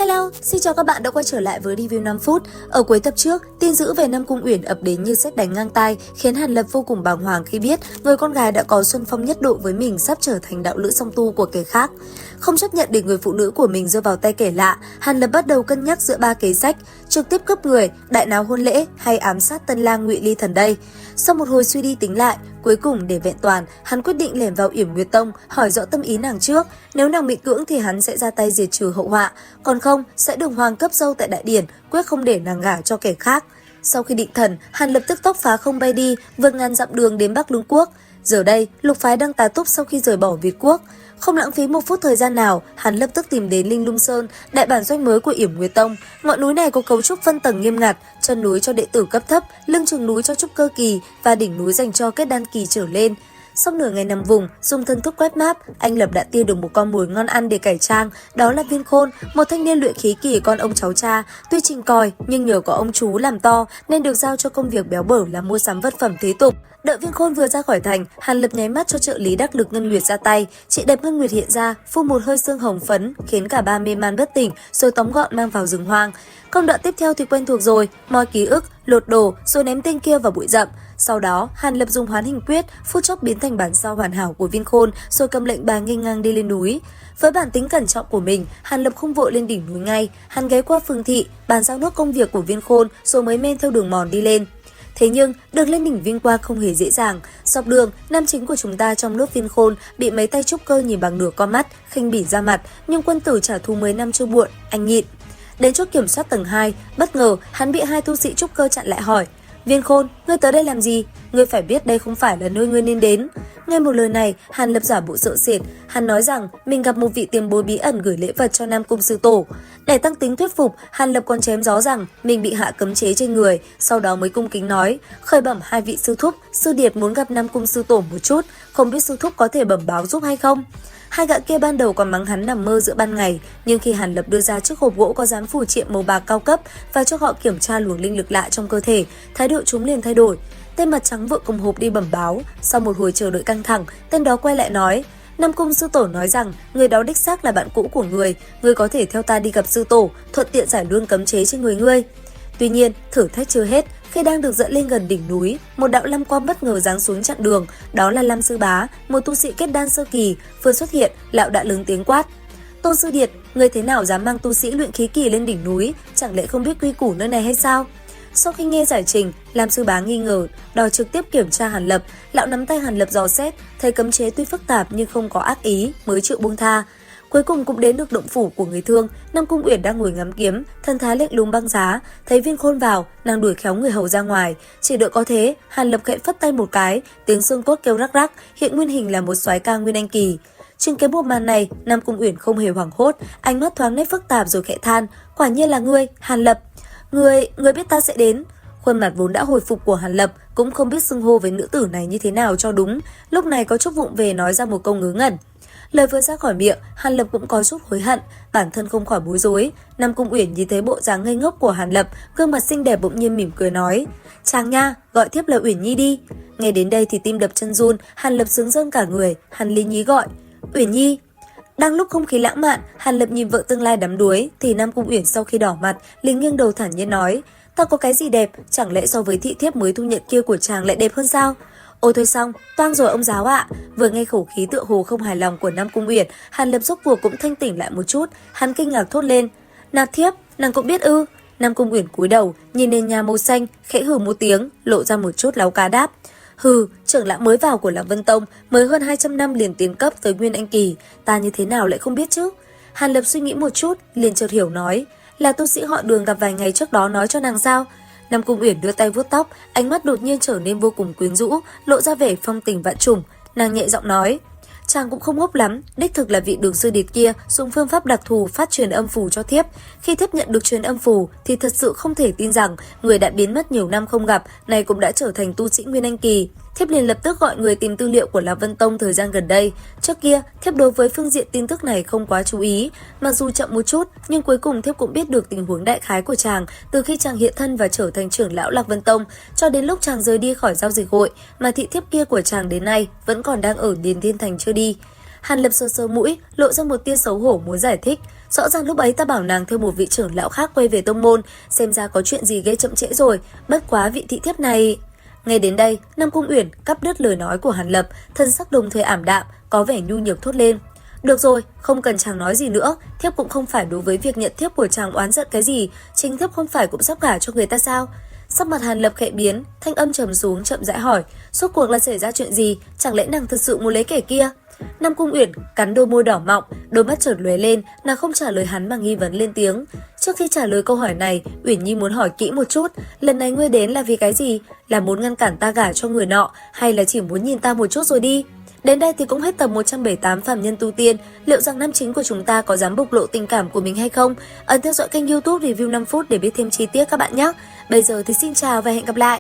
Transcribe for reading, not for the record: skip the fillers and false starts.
Hello, xin chào các bạn đã quay trở lại với review 5 phút. Ở cuối tập trước, tin dữ về Nam Cung Uyển ập đến như sét đánh ngang tai, khiến Hàn Lập vô cùng bàng hoàng khi biết người con gái đã có xuân phong nhất độ với mình sắp trở thành đạo lữ song tu của kẻ khác. Không chấp nhận để người phụ nữ của mình rơi vào tay kẻ lạ, Hàn Lập bắt đầu cân nhắc giữa ba kế sách: trực tiếp cướp người, đại náo hôn lễ hay ám sát tân lang Ngụy Ly Thần đây. Sau một hồi suy đi tính lại, cuối cùng để vẹn toàn, hắn quyết định lẻn vào Yểm Nguyệt Tông hỏi rõ tâm ý nàng trước. Nếu nàng bị cưỡng thì hắn sẽ ra tay diệt trừ hậu họa, còn không sẽ đường hoàng cấp dâu tại đại điển, quyết không để nàng gả cho kẻ khác. Sau khi định thần, hắn lập tức tốc phá không bay đi, vượt ngàn dặm đường đến Bắc Lương Quốc. Giờ đây, lục phái đang tá túc sau khi rời bỏ Việt Quốc. Không lãng phí một phút thời gian nào, hắn lập tức tìm đến Linh Lung Sơn, đại bản doanh mới của Yểm Nguyệt Tông. Ngọn núi này có cấu trúc phân tầng nghiêm ngặt, chân núi cho đệ tử cấp thấp, lưng chừng núi cho trúc cơ kỳ và đỉnh núi dành cho kết đan kỳ trở lên. Sau nửa ngày nằm vùng, dùng thân thức quét map, anh Lập đã tia được một con mồi ngon ăn để cải trang, đó là Viên Khôn, một thanh niên luyện khí kỳ con ông cháu cha. Tuy trình còi nhưng nhờ có ông chú làm to nên được giao cho công việc béo bở là mua sắm vật phẩm thế tục. Đợi Viên Khôn vừa ra khỏi thành, Hàn Lập nháy mắt cho trợ lý đắc lực Ngân Nguyệt ra tay. Chị đẹp Ngân Nguyệt hiện ra, phun một hơi xương hồng phấn, khiến cả ba mê man bất tỉnh, rồi tóm gọn mang vào rừng hoang. Công đoạn tiếp theo thì quen thuộc rồi, moi ký ức, lột đồ, rồi ném tên kia vào bụi rậm. Sau đó, Hàn Lập dùng hoán hình quyết, phút chốc biến thành bản sao hoàn hảo của Viên Khôn, rồi cầm lệnh bà nghênh ngang đi lên núi. Với bản tính cẩn trọng của mình, Hàn Lập không vội lên đỉnh núi ngay, hắn ghé qua phường thị, bàn giao nốt công việc của Viên Khôn, rồi mới men theo đường mòn đi lên. Thế nhưng, đường lên đỉnh Vinh Quang không hề dễ dàng. Dọc đường, nam chính của chúng ta trong lớp Viên Khôn bị mấy tay trúc cơ nhìn bằng nửa con mắt, khinh bỉ ra mặt, nhưng quân tử trả thù 10 năm chưa muộn, anh nhịn. Đến chốt kiểm soát tầng 2, bất ngờ hắn bị hai tu sĩ trúc cơ chặn lại hỏi: "Viên Khôn, ngươi tới đây làm gì? Ngươi phải biết đây không phải là nơi ngươi nên đến." Nghe một lời này, Hàn Lập giả bộ sợ sệt. Hắn nói rằng mình gặp một vị tiền bối bí ẩn gửi lễ vật cho Nam Cung sư tổ. Để tăng tính thuyết phục, Hàn Lập còn chém gió rằng mình bị hạ cấm chế trên người, sau đó mới cung kính nói: "Khởi bẩm hai vị sư thúc, sư điệt muốn gặp Nam Cung sư tổ một chút, không biết sư thúc có thể bẩm báo giúp hay không?" Hai gã kia ban đầu còn mắng hắn nằm mơ giữa ban ngày, nhưng khi Hàn Lập đưa ra chiếc hộp gỗ có dán phù triện màu bạc cao cấp và cho họ kiểm tra luồng linh lực lạ trong cơ thể, thái độ chúng liền thay đổi. Tên mặt trắng vội cầm hộp đi bẩm báo. Sau một hồi chờ đợi căng thẳng, tên đó quay lại nói: "Nam Cung sư tổ nói rằng người đó đích xác là bạn cũ của người có thể theo ta đi gặp sư tổ, thuận tiện giải luôn cấm chế trên người ngươi." Tuy nhiên, thử thách chưa hết. Khi đang được dẫn lên gần đỉnh núi, một đạo lam quang bất ngờ giáng xuống chặn đường. Đó là Lam Sư Bá, một tu sĩ kết đan sơ kỳ. Vừa xuất hiện, lão đã lớn tiếng quát: "Tôn sư điệt, người thế nào dám mang tu sĩ luyện khí kỳ lên đỉnh núi? Chẳng lẽ không biết quy củ nơi này hay sao?" Sau khi nghe giải trình, Lam Sư Bá nghi ngờ, đòi trực tiếp kiểm tra Hàn Lập. Lão nắm tay Hàn Lập dò xét, thấy cấm chế tuy phức tạp nhưng không có ác ý, mới chịu buông tha. Cuối cùng cũng đến được động phủ của người thương. Nam Cung Uyển đang ngồi ngắm kiếm, thân thái lạnh lùng băng giá. Thấy Viên Khôn vào, nàng đuổi khéo người hầu ra ngoài. Chỉ đợi có thế, Hàn Lập khẽ phất tay một cái, tiếng xương cốt kêu rắc rắc, hiện nguyên hình là một soái ca nguyên anh kỳ. Chứng kiến một màn này, Nam Cung Uyển không hề hoảng hốt, ánh mắt thoáng nét phức tạp rồi khẽ than: "Quả nhiên là ngươi, Hàn Lập. Ngươi biết ta sẽ đến." Khuôn mặt vốn đã hồi phục của Hàn Lập cũng không biết xưng hô với nữ tử này như thế nào cho đúng, lúc này có chút vụng về nói ra một câu ngớ ngẩn. Lời vừa ra khỏi miệng, Hàn Lập cũng có chút hối hận, bản thân không khỏi bối rối. Nam Cung Uyển nhìn thấy bộ dáng ngây ngốc của Hàn Lập, gương mặt xinh đẹp bỗng nhiên mỉm cười nói: "Chàng nha, gọi thiếp là Uyển Nhi đi." Nghe đến đây thì tim đập chân run, Hàn Lập sướng rơn cả người, hắn lý nhí gọi: "Uyển Nhi." Đang lúc không khí lãng mạn, Hàn Lập nhìn vợ tương lai đắm đuối, thì Nam Cung Uyển sau khi đỏ mặt, liền nghiêng đầu thản nhiên nói: "Ta có cái gì đẹp, chẳng lẽ so với thị thiếp mới thu nhận kia của chàng lại đẹp hơn sao?" "Ôi thôi xong, toang rồi ông giáo ạ." Vừa nghe khẩu khí tựa hồ không hài lòng của Nam Cung Uyển, Hàn Lập rốt cuộc cũng thanh tỉnh lại một chút, hắn kinh ngạc thốt lên: "Nạp thiếp, nàng cũng biết ư?" Nam Cung Uyển cúi đầu, nhìn nền nhà màu xanh, khẽ hừ một tiếng, lộ ra một chút láu cá đáp: "Hừ, trưởng lão mới vào của Lạc Vân Tông, mới hơn 200 năm liền tiến cấp tới nguyên anh kỳ, ta như thế nào lại không biết chứ?" Hàn Lập suy nghĩ một chút, liền chợt hiểu nói: "Là tu sĩ họ Đường gặp vài ngày trước đó nói cho nàng sao?" Nam Cung Uyển đưa tay vuốt tóc, ánh mắt đột nhiên trở nên vô cùng quyến rũ, lộ ra vẻ phong tình vạn trùng. Nàng nhẹ giọng nói: "Chàng cũng không ngốc lắm, đích thực là vị Đường sư điệt kia dùng phương pháp đặc thù phát truyền âm phù cho thiếp. Khi thiếp nhận được truyền âm phù thì thật sự không thể tin rằng người đã biến mất nhiều năm không gặp, này cũng đã trở thành tu sĩ nguyên anh kỳ. Thiếp liền lập tức gọi người tìm tư liệu của Lạc Vân Tông thời gian gần đây. Trước kia, thiếp đối với phương diện tin tức này không quá chú ý, mặc dù chậm một chút, nhưng cuối cùng thiếp cũng biết được tình huống đại khái của chàng từ khi chàng hiện thân và trở thành trưởng lão Lạc Vân Tông, cho đến lúc chàng rời đi khỏi giao dịch hội, mà thị thiếp kia của chàng đến nay vẫn còn đang ở Điền Thiên Thành chưa đi." Hàn Lập sờ sờ mũi, lộ ra một tia xấu hổ muốn giải thích: Rõ ràng lúc ấy ta bảo nàng theo một vị trưởng lão khác quay về tông môn, xem ra có chuyện gì gây chậm trễ rồi, bất quá vị thị thiếp này. Nghe đến đây, Nam Cung Uyển cắt đứt lời nói của Hàn Lập, thân sắc đồng thời ảm đạm, có vẻ nhu nhược thốt lên. Được rồi, không cần chàng nói gì nữa, thiếp cũng không phải đối với việc nhận thiếp của chàng oán giận cái gì, chính thiếp không phải cũng sắp gả cho người ta sao? Sắc mặt Hàn Lập khẽ biến, thanh âm trầm xuống chậm rãi hỏi, rốt cuộc là xảy ra chuyện gì, chẳng lẽ nàng thật sự muốn lấy kẻ kia? Nam Cung Uyển cắn đôi môi đỏ mọng, đôi mắt chợt lóe lên, nàng không trả lời hắn mà nghi vấn lên tiếng. Trước khi trả lời câu hỏi này, Uyển Nhi muốn hỏi kỹ một chút, lần này ngươi đến là vì cái gì? Là muốn ngăn cản ta gả cho người nọ, hay là chỉ muốn nhìn ta một chút rồi đi? Đến đây thì cũng hết tập 178 phàm nhân tu tiên, liệu rằng nam chính của chúng ta có dám bộc lộ tình cảm của mình hay không? Ấn theo dõi kênh YouTube Review 5 phút để biết thêm chi tiết các bạn nhé. Bây giờ thì xin chào và hẹn gặp lại.